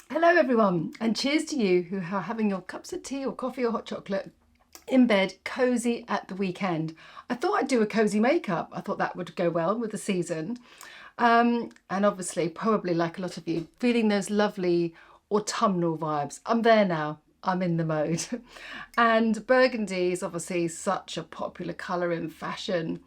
Hello everyone, and cheers to you who are having your cups of tea or coffee or hot chocolate in bed, cosy at the weekend. I thought I'd do a cosy makeup. I thought that would go well with the season. And obviously, probably like a lot of you, feeling those lovely autumnal vibes. I'm there now. I'm in the mode. And burgundy is obviously such a popular colour in fashion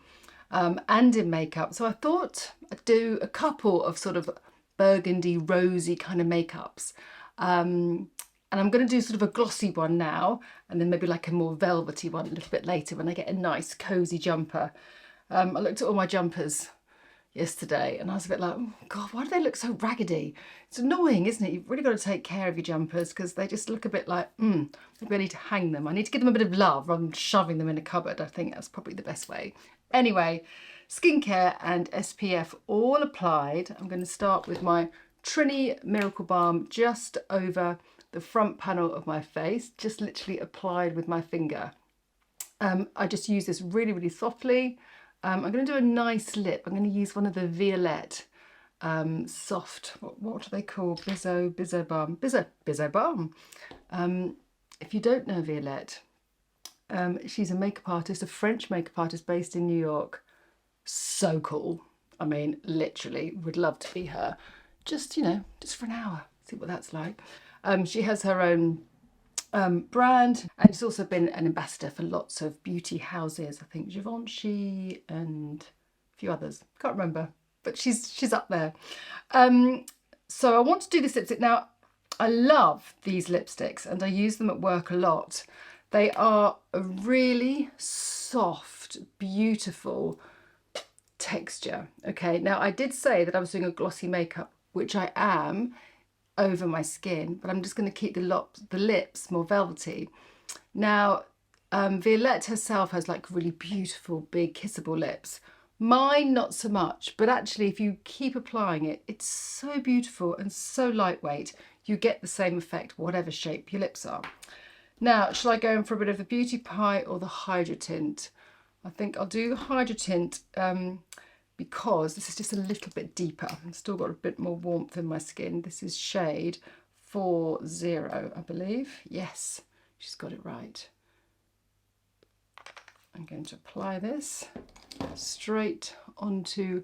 and in makeup. So I thought I'd do a couple of sort of burgundy rosy kind of makeups. And I'm going to do sort of a glossy one now, and then maybe like a more velvety one a little bit later when I get a nice cozy jumper. I looked at all my jumpers yesterday and I was a bit like, oh God, why do they look so raggedy? It's annoying, isn't it? You've really got to take care of your jumpers because they just look a bit like, maybe I need to hang them. I need to give them a bit of love rather than shoving them in a cupboard. I think that's probably the best way. Anyway, skincare and SPF all applied. I'm going to start with my Trini Miracle Balm just over the front panel of my face, just literally applied with my finger. I just use this really, really softly. I'm going to do a nice lip. I'm going to use one of the Violette soft, what do they call? Bizzo Balm. If you don't know Violette, she's a makeup artist, a French makeup artist based in New York. So cool. I mean, literally would love to be her. Just, just for an hour, see what that's like. She has her own brand, and she's also been an ambassador for lots of beauty houses. I think Givenchy and a few others. Can't remember, but she's up there. So I want to do this lipstick. Now, I love these lipsticks and I use them at work a lot. They are a really soft, beautiful texture. Okay, now I did say that I was doing a glossy makeup, which I am, over my skin, but I'm just going to keep the lips more velvety. Now, Violette herself has like really beautiful, big, kissable lips. Mine, not so much, but actually if you keep applying it, it's so beautiful and so lightweight, you get the same effect, whatever shape your lips are. Now, shall I go in for a bit of the Beauty Pie or the Hydra Tint? I think I'll do Hydra Tint because this is just a little bit deeper. I've still got a bit more warmth in my skin. This is shade 40, I believe. Yes, she's got it right. I'm going to apply this straight onto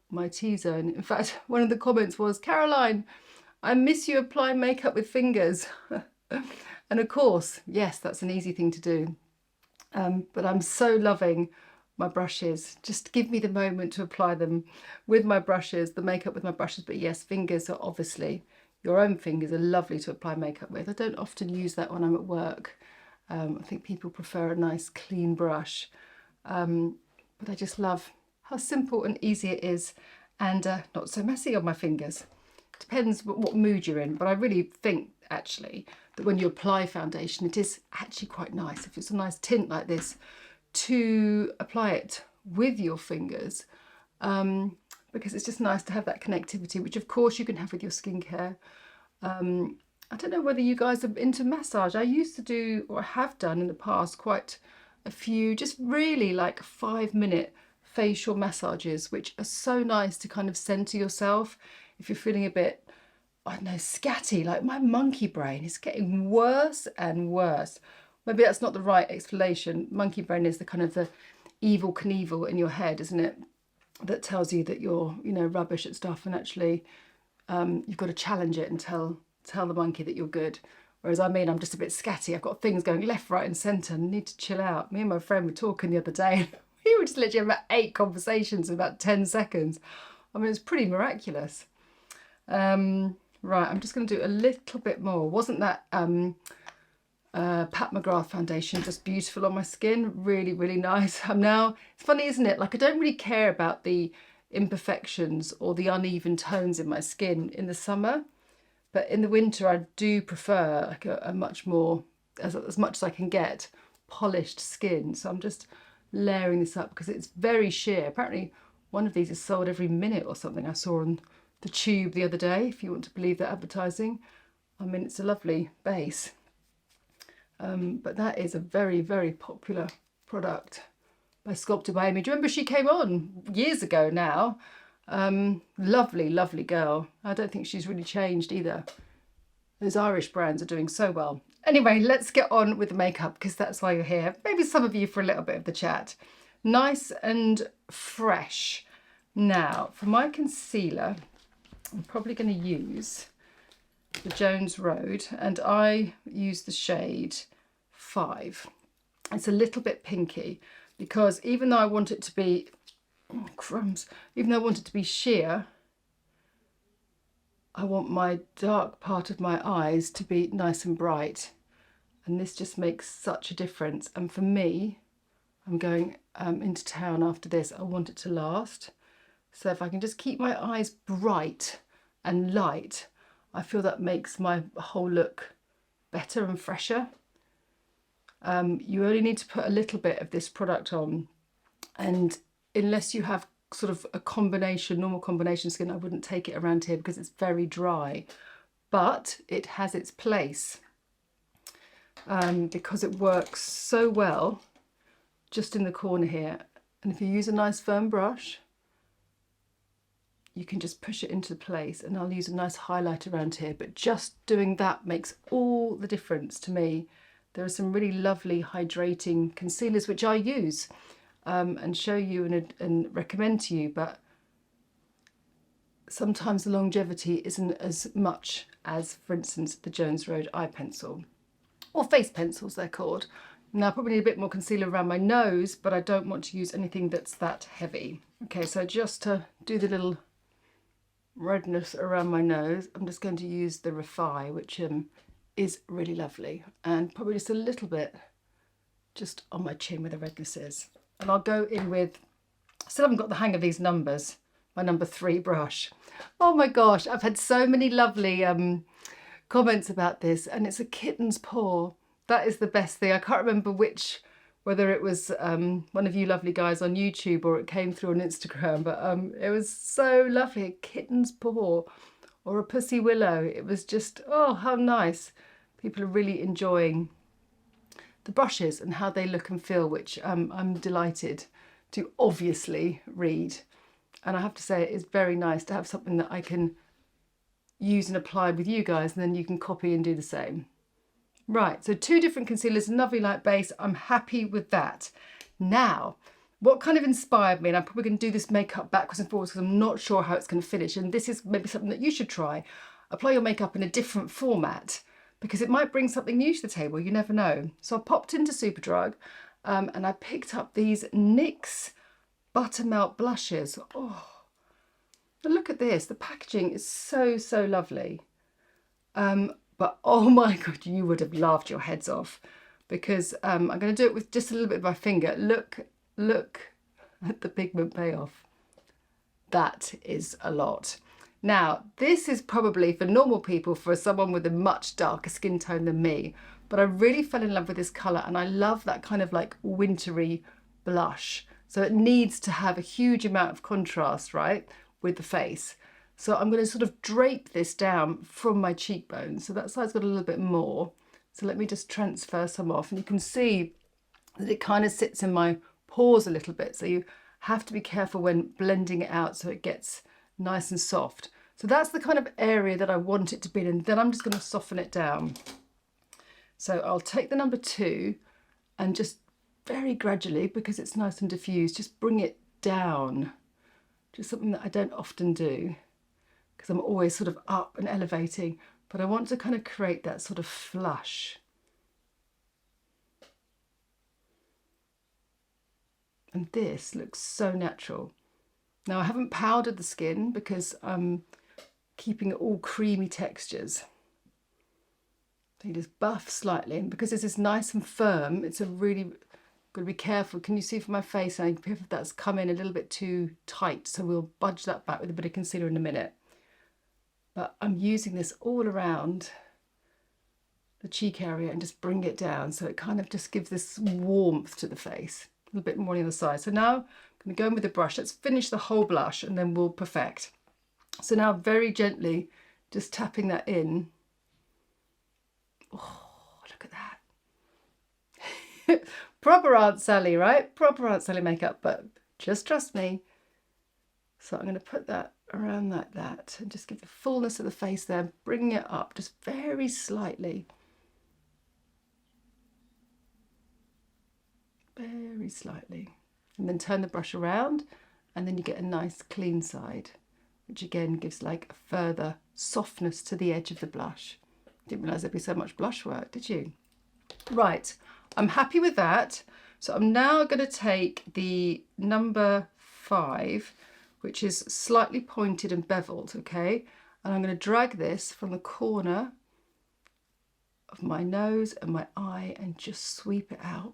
my T-zone. In fact, one of the comments was, Caroline, I miss you applying makeup with fingers. And of course, yes, that's an easy thing to do. But I'm so loving my brushes. Just give me the moment to apply them with my brushes, the makeup with my brushes. But yes, fingers are obviously, your own fingers are lovely to apply makeup with. I don't often use that when I'm at work. I think people prefer a nice clean brush. But I just love how simple and easy it is, and not so messy on my fingers. Depends what mood you're in, but I really think actually that when you apply foundation, it is actually quite nice, if it's a nice tint like this, to apply it with your fingers, because it's just nice to have that connectivity, which of course you can have with your skincare. I don't know whether you guys are into massage. I used to do, or I have done in the past, quite a few, just really like 5-minute facial massages, which are so nice to kind of center yourself if you're feeling a bit, I don't know, scatty. Like my monkey brain is getting worse and worse. Maybe that's not the right explanation. Monkey brain is the kind of the evil Knievel in your head, isn't it? That tells you that you're, rubbish at stuff, and actually you've got to challenge it and tell the monkey that you're good. Whereas I'm just a bit scatty. I've got things going left, right and centre and need to chill out. Me and my friend were talking the other day and we were just literally having about 8 conversations in about 10 seconds. I mean, it's pretty miraculous. Right, I'm just going to do a little bit more. Wasn't that Pat McGrath foundation just beautiful on my skin? Really, really nice. It's funny, isn't it? Like I don't really care about the imperfections or the uneven tones in my skin in the summer. But in the winter, I do prefer like a much more, as much as I can get, polished skin. So I'm just layering this up because it's very sheer. Apparently one of these is sold every minute or something. I saw on the tube the other day, if you want to believe that advertising. I mean, it's a lovely base. But that is a very, very popular product by Sculpted by Amy. Do you remember she came on years ago now? Lovely, lovely girl. I don't think she's really changed either. Those Irish brands are doing so well. Anyway, let's get on with the makeup because that's why you're here. Maybe some of you for a little bit of the chat. Nice and fresh. Now, for my concealer, I'm probably going to use the Jones Road, and I use the shade 5. It's a little bit pinky because even though I want it to be, oh, crumbs, even though I want it to be sheer, I want my dark part of my eyes to be nice and bright. And this just makes such a difference. And for me, I'm going into town after this. I want it to last. So if I can just keep my eyes bright and light, I feel that makes my whole look better and fresher. You only need to put a little bit of this product on. And unless you have sort of a combination, normal combination skin, I wouldn't take it around here because it's very dry. But it has its place because it works so well just in the corner here. And if you use a nice firm brush, you can just push it into place, and I'll use a nice highlight around here, but just doing that makes all the difference to me. There are some really lovely hydrating concealers which I use and show you and recommend to you, but sometimes the longevity isn't as much as, for instance, the Jones Road eye pencil, or face pencils they're called. Now I probably need a bit more concealer around my nose, but I don't want to use anything that's that heavy. Okay, so just to do the little redness around my nose, I'm just going to use the Refi, which is really lovely, and probably just a little bit just on my chin where the redness is. And I'll go in with, still haven't got the hang of these numbers, my number 3 brush. Oh my gosh, I've had so many lovely comments about this, and it's a kitten's paw. That is the best thing. I can't remember whether it was one of you lovely guys on YouTube or it came through on Instagram, but it was so lovely. A kitten's paw or a pussy willow. It was just, oh, how nice. People are really enjoying the brushes and how they look and feel, which I'm delighted to obviously read. And I have to say, it is very nice to have something that I can use and apply with you guys, and then you can copy and do the same. Right, so 2 different concealers, a lovely light base. I'm happy with that. Now, what kind of inspired me, and I'm probably going to do this makeup backwards and forwards because I'm not sure how it's going to finish, and this is maybe something that you should try. Apply your makeup in a different format because it might bring something new to the table, you never know. So I popped into Superdrug and I picked up these NYX Buttermelt blushes. Oh, look at this. The packaging is so, so lovely. But oh my God, you would have laughed your heads off because I'm going to do it with just a little bit of my finger. Look at the pigment payoff. That is a lot. Now, this is probably for normal people, for someone with a much darker skin tone than me, but I really fell in love with this colour, and I love that kind of like wintry blush. So it needs to have a huge amount of contrast, right, with the face. So I'm going to sort of drape this down from my cheekbones. So that side's got a little bit more. So let me just transfer some off. And you can see that it kind of sits in my pores a little bit. So you have to be careful when blending it out so it gets nice and soft. So that's the kind of area that I want it to be. And then I'm just going to soften it down. So I'll take the number 2 and just very gradually, because it's nice and diffused, just bring it down. Just something that I don't often do, because I'm always sort of up and elevating, but I want to kind of create that sort of flush. And this looks so natural. Now I haven't powdered the skin because I'm keeping it all creamy textures. So you just buff slightly, and because this is nice and firm, it's a really, got to be careful. Can you see from my face, I think that's come in a little bit too tight, so we'll budge that back with a bit of concealer in a minute. But I'm using this all around the cheek area and just bring it down so it kind of just gives this warmth to the face. A little bit more on the other side. So now I'm going to go in with the brush. Let's finish the whole blush and then we'll perfect. So now very gently just tapping that in. Oh, look at that. Proper Aunt Sally, right? Proper Aunt Sally makeup, but just trust me. So I'm going to put that around like that, and just give the fullness of the face there, bringing it up just very slightly. Very slightly. And then turn the brush around, and then you get a nice clean side, which again gives like a further softness to the edge of the blush. Didn't realise there'd be so much blush work, did you? Right, I'm happy with that. So I'm now going to take the number 5, which is slightly pointed and beveled, okay? And I'm going to drag this from the corner of my nose and my eye and just sweep it out.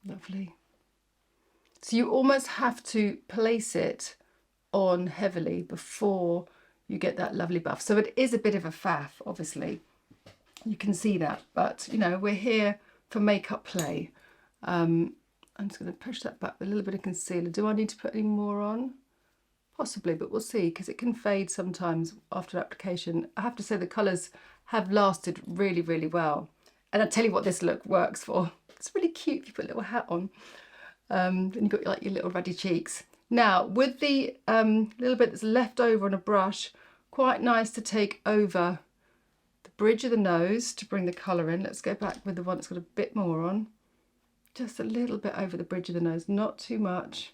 Lovely. So you almost have to place it on heavily before you get that lovely buff. So it is a bit of a faff, obviously. You can see that, but you know, we're here for makeup play. I'm just going to push that back with a little bit of concealer. Do I need to put any more on? Possibly, but we'll see, because it can fade sometimes after application. I have to say the colours have lasted really, really well. And I'll tell you what this look works for. It's really cute if you put a little hat on. Then you've got like your little ruddy cheeks. Now, with the little bit that's left over on a brush, quite nice to take over the bridge of the nose to bring the colour in. Let's go back with the one that's got a bit more on. Just a little bit over the bridge of the nose, not too much.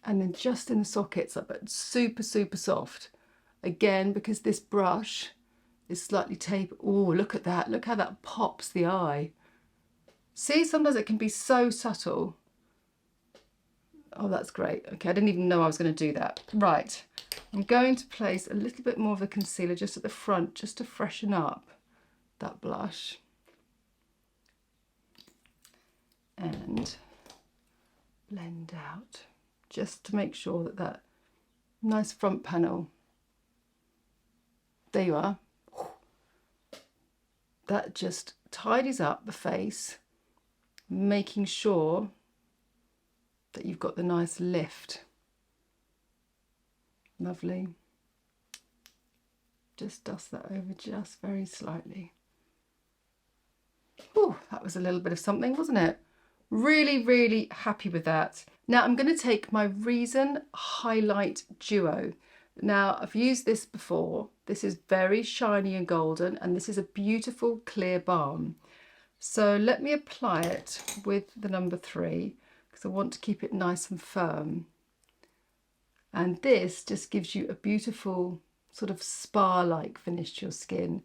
And then just in the sockets, but super, super soft. Again, because this brush is slightly tapered. Oh, look at that. Look how that pops the eye. See, sometimes it can be so subtle. Oh, that's great. Okay, I didn't even know I was going to do that. Right, I'm going to place a little bit more of the concealer just at the front, just to freshen up that blush. And blend out, just to make sure that that nice front panel, there you are, that just tidies up the face, making sure that you've got the nice lift. Lovely. Just dust that over just very slightly. Oh, that was a little bit of something, wasn't it? Really, really happy with that. Now I'm going to take my Reason Highlight Duo. Now I've used this before. This is very shiny and golden, and this is a beautiful clear balm. So let me apply it with the number 3, because I want to keep it nice and firm. And this just gives you a beautiful sort of spa-like finish to your skin.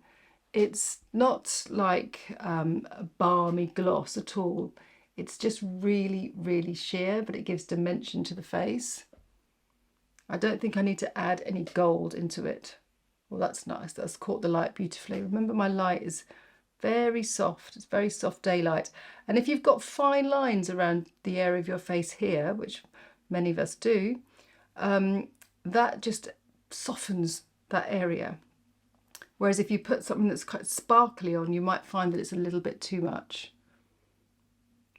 It's not like a balmy gloss at all. It's just really, really sheer, but it gives dimension to the face. I don't think I need to add any gold into it. Well, that's nice. That's caught the light beautifully. Remember, my light is very soft. It's very soft daylight. And if you've got fine lines around the area of your face here, which many of us do, that just softens that area. Whereas if you put something that's quite sparkly on, you might find that it's a little bit too much.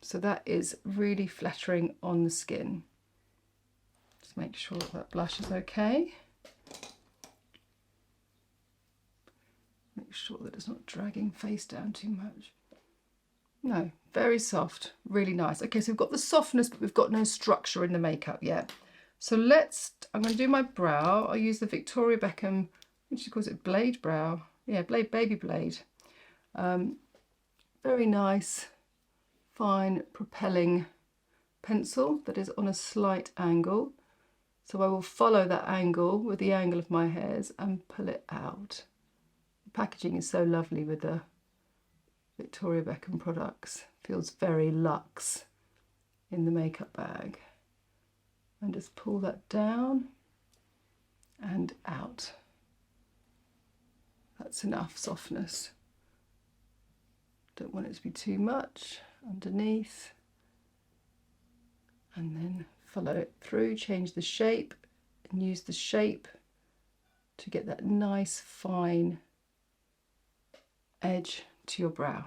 So that is really flattering on the skin. Just make sure that blush is okay. Make sure that it's not dragging face down too much. No, very soft, really nice. Okay, so we've got the softness, but we've got no structure in the makeup yet. So I'm going to do my brow. I'll use the Victoria Beckham, which she calls it blade brow. Yeah, baby blade. Very nice, fine, propelling pencil that is on a slight angle. So I will follow that angle with the angle of my hairs and pull it out. The packaging is so lovely with the Victoria Beckham products. Feels very luxe in the makeup bag. And just pull that down and out. That's enough softness. Don't want it to be too much underneath. And then follow it through, change the shape, and use the shape to get that nice fine edge to your brow.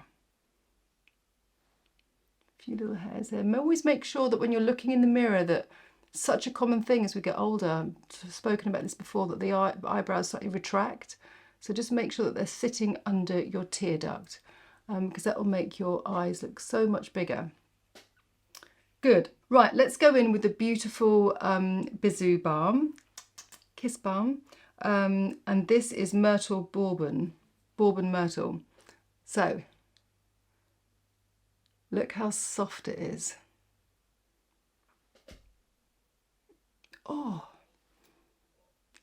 A few little hairs there. And always make sure that when you're looking in the mirror, that such a common thing as we get older, I've spoken about this before, that the eyebrows slightly retract. So just make sure that they're sitting under your tear duct, because that will make your eyes look so much bigger. Good. Right, let's go in with the beautiful Bisou Balm, Kiss Balm. And this is Myrtle Bourbon Myrtle. So, look how soft it is. Oh,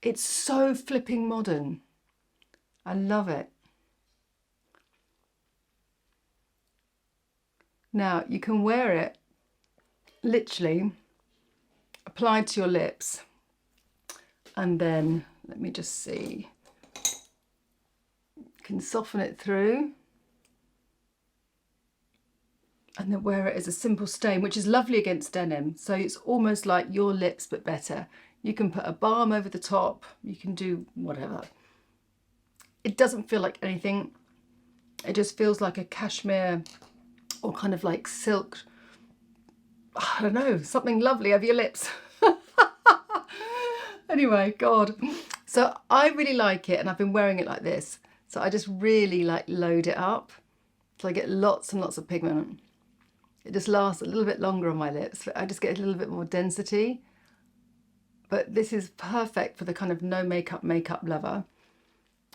it's so flipping modern. I love it. Now, you can wear it literally applied to your lips, and then, let me just see, you can soften it through, and then wear it as a simple stain, which is lovely against denim. So it's almost like your lips, but better. You can put a balm over the top, you can do whatever. It doesn't feel like anything. It just feels like a cashmere or kind of like silk, I don't know, something lovely over your lips. Anyway, God. So I really like it, and I've been wearing it like this. So I just really like load it up. So I get lots and lots of pigment. It just lasts a little bit longer on my lips. I just get a little bit more density. But this is perfect for the kind of no makeup lover,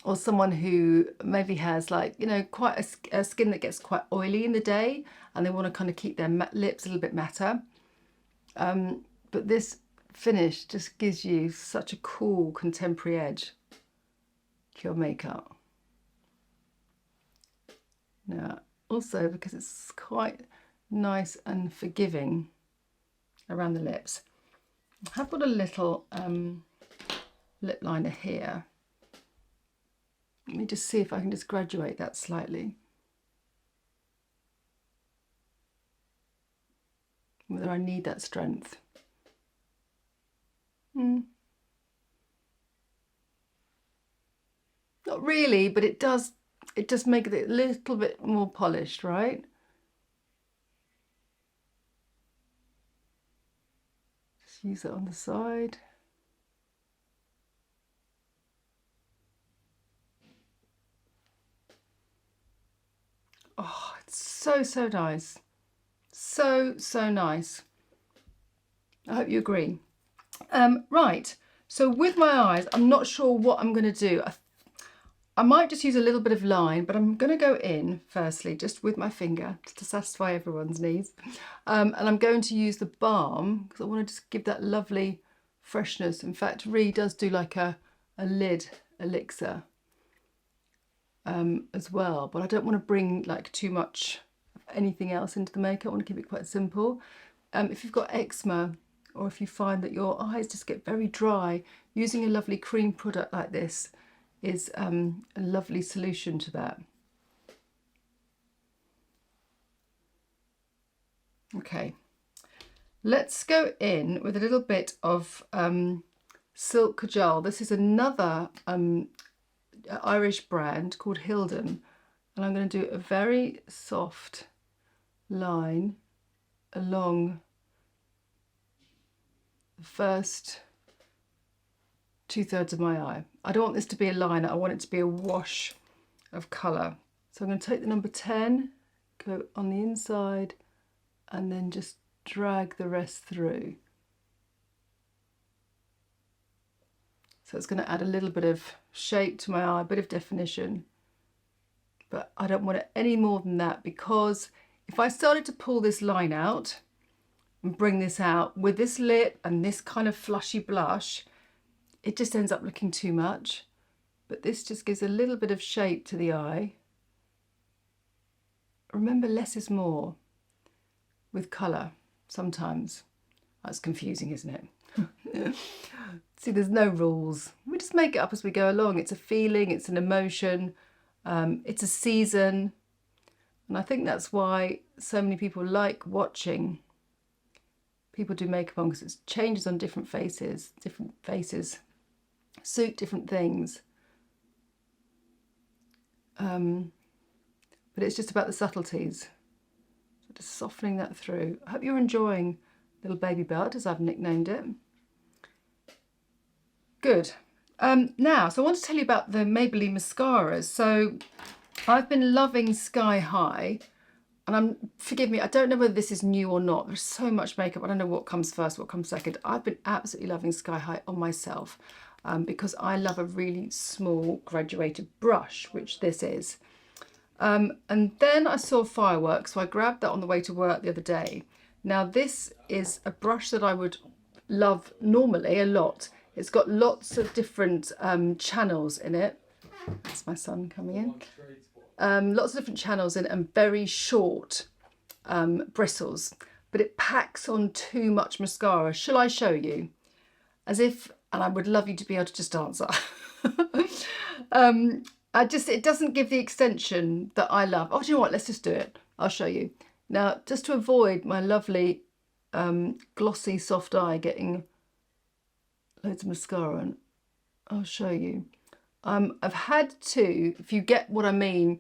or someone who maybe has, like, you know, quite a skin that gets quite oily in the day, and they want to kind of keep their lips a little bit matter. But this finish just gives you such a cool contemporary edge to your makeup. Now, also because it's quite nice and forgiving around the lips, I've got a little lip liner here. Let me just see if I can just graduate that slightly. Whether I need that strength. Not really, but it does make it a little bit more polished, right? Just use it on the side. Oh, it's so, so nice. So, so nice. I hope you agree. Right, so with my eyes, I'm not sure what I'm going to do. I might just use a little bit of line, but I'm going to go in firstly just with my finger just to satisfy everyone's needs. And I'm going to use the balm because I want to just give that lovely freshness. In fact, Ree does do like a lid elixir as well, but I don't want to bring like too much of anything else into the makeup. I want to keep it quite simple. If you've got eczema, or if you find that your eyes just get very dry, using a lovely cream product like this is a lovely solution to that. Okay, let's go in with a little bit of Silk Kajal. This is another Irish brand called Hilden, and I'm going to do a very soft line along the first 2/3 of my eye. I don't want this to be a liner, I want it to be a wash of colour. So I'm going to take the number 10, go on the inside, and then just drag the rest through. So it's going to add a little bit of shape to my eye, a bit of definition. But I don't want it any more than that, because if I started to pull this line out and bring this out with this lip and this kind of flushy blush, it just ends up looking too much. But this just gives a little bit of shape to the eye. Remember, less is more with colour sometimes. That's confusing, isn't it? See, there's no rules. We just make it up as we go along. It's a feeling, it's an emotion, it's a season. And I think that's why so many people like watching people do makeup on, because it changes on different faces suit different things. But it's just about the subtleties. So just softening that through. I hope you're enjoying Little Baby Belt, as I've nicknamed it. Good. So I want to tell you about the Maybelline mascaras. So I've been loving Sky High, and forgive me, I don't know whether this is new or not. There's so much makeup. I don't know what comes first, what comes second. I've been absolutely loving Sky High on myself because I love a really small graduated brush, which this is. And then I saw Fireworks, so I grabbed that on the way to work the other day. Now this is a brush that I would love normally a lot. It's got lots of different channels in it. That's my son coming in. Lots of different channels in it and very short bristles, but it packs on too much mascara. Shall I show you? As if, and I would love you to be able to just answer. It doesn't give the extension that I love. Oh, do you know what? Let's just do it. I'll show you. Now, just to avoid my lovely glossy soft eye getting loads of mascara on, I'll show you. I've had to, if you get what I mean,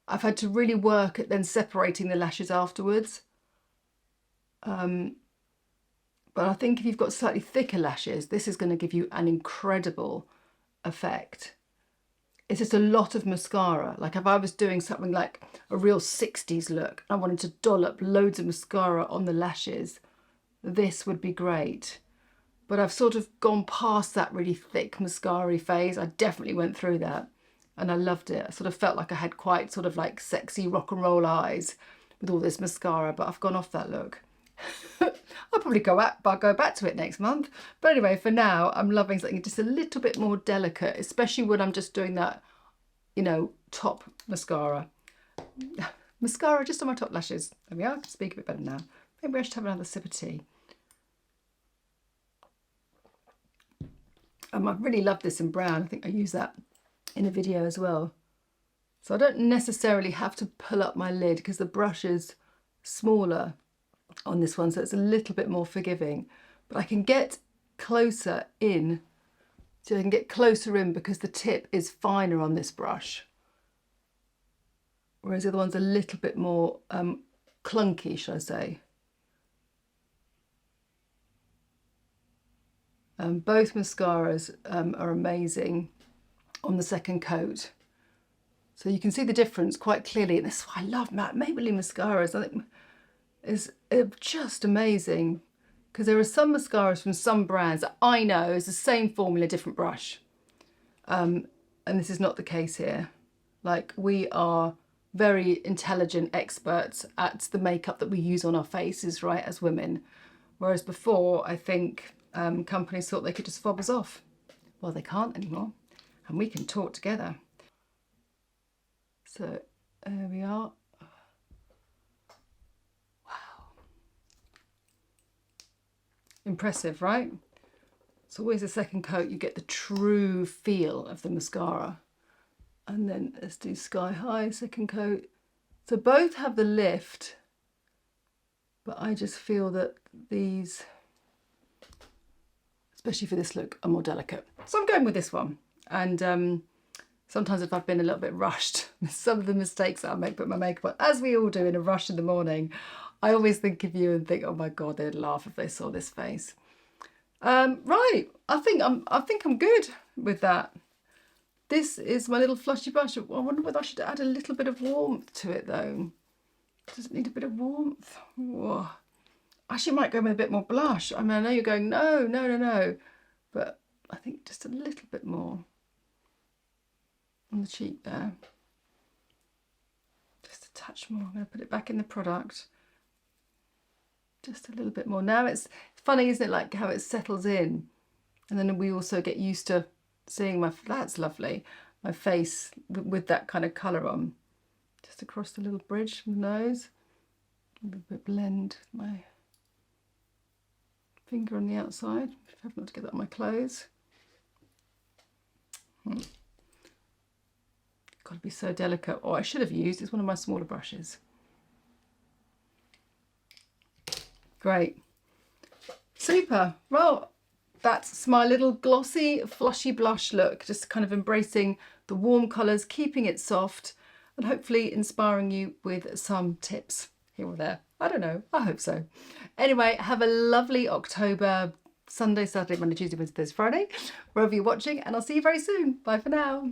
I've had to really work at then separating the lashes afterwards. But I think if you've got slightly thicker lashes, this is going to give you an incredible effect. It's just a lot of mascara. Like if I was doing something like a real 60s look, I wanted to dollop loads of mascara on the lashes, this would be great. But I've sort of gone past that really thick mascara phase. I definitely went through that and I loved it. I sort of felt like I had quite sort of like sexy rock and roll eyes with all this mascara, but I've gone off that look. I'll probably go back to it next month. But anyway, for now, I'm loving something just a little bit more delicate, especially when I'm just doing that, you know, top mascara. Mascara just on my top lashes. There we are. I can speak a bit better now. Maybe I should have another sip of tea. I really love this in brown. I think I use that in a video as well. So I don't necessarily have to pull up my lid because the brush is smaller on this one, so it's a little bit more forgiving. But I can get closer in, so I can get closer in because the tip is finer on this brush. Whereas the other one's a little bit more clunky, shall I say. Both mascaras are amazing on the second coat. So you can see the difference quite clearly. And that's why I love Maybelline mascaras. I think is just amazing because there are some mascaras from some brands that I know is the same formula, different brush. And this is not the case here. Like, we are very intelligent experts at the makeup that we use on our faces, right, as women. Whereas before, I think companies thought they could just fob us off. Well, they can't anymore. And we can talk together. So there we are. Impressive, right? It's always the second coat you get the true feel of the mascara. And then let's do Sky High, second coat. So both have the lift, but I just feel that these, especially for this look, are more delicate. So I'm going with this one. And sometimes if I've been a little bit rushed, some of the mistakes that I make put my makeup on, as we all do in a rush in the morning, I always think of you and think, oh my God, they'd laugh if they saw this face. Right, I think I'm good with that. This is my little flushy brush. I wonder whether I should add a little bit of warmth to it though. Does it need a bit of warmth? Whoa. Actually, might go with a bit more blush. I mean, I know you're going, no, but I think just a little bit more on the cheek there. Just a touch more. I'm going to put it back in the product. Just a little bit more. Now it's funny, isn't it, like how it settles in. And then we also get used to seeing that's lovely, my face with that kind of colour on. Just across the little bridge from the nose. A little bit blend my finger on the outside. If I have not to get that on my clothes. Got to be so delicate. Oh, I should have used, it's one of my smaller brushes. Great. Super. Well, that's my little glossy, flushy blush look, just kind of embracing the warm colours, keeping it soft, and hopefully inspiring you with some tips here or there. I don't know, I hope so. Anyway, have a lovely October, Sunday, Saturday, Monday, Tuesday, Wednesday, Thursday, Friday, wherever you're watching, and I'll see you very soon. Bye for now.